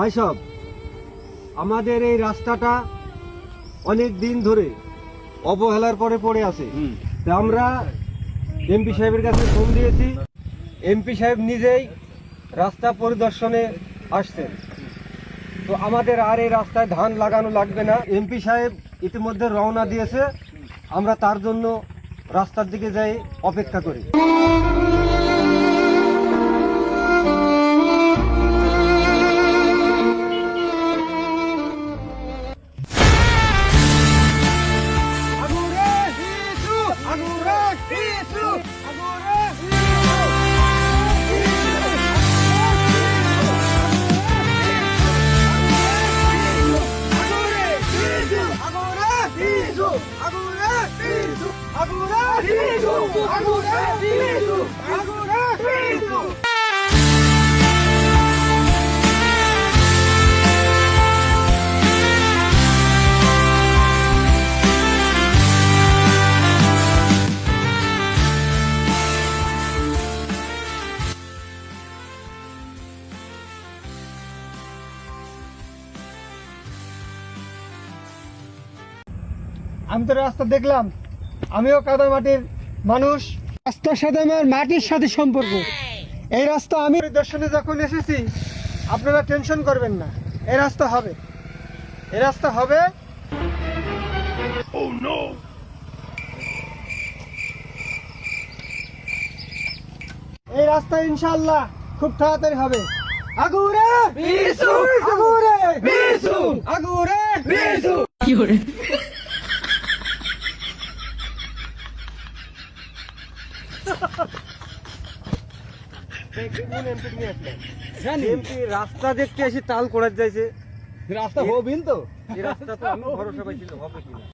ভাই সাহেব, আমাদের এই রাস্তাটা অনেক দিন ধরে অবহেলার পরে পড়ে আছে। তা আমরা এমপি সাহেবের কাছে ফোন দিয়েছি। এমপি সাহেব নিজেই রাস্তা পরিদর্শনে আসছেন। তো আমাদের আর এই রাস্তায় ধান লাগানো লাগবে না। এমপি সাহেব ইতিমধ্যে রওনা দিয়েছে, আমরা তার জন্য রাস্তার দিকে যাই অপেক্ষা করি। আমি তো রাস্তা দেখলাম, আমিও কাদা মাটির মানুষ। রাস্তার সাথে আমার মাটির সাথে সম্পর্ক। এই রাস্তা আমি দর্শনে যখন এসেছি, আপনারা টেনশন করবেন না, এই রাস্তা হবে, এই রাস্তা হবে। এই রাস্তা ইনশাআল্লাহ খুব তাড়াতাড়ি হবে। আগুরে বিশু, আগুরে বিশু, আগুরে বিশু। কি করে? রাস্তা দেখতে এসে তাল করার যাইছে। রাস্তা হবিন তো, এই রাস্তা তো আমি ভরসা পাইছিল হবে কিনা।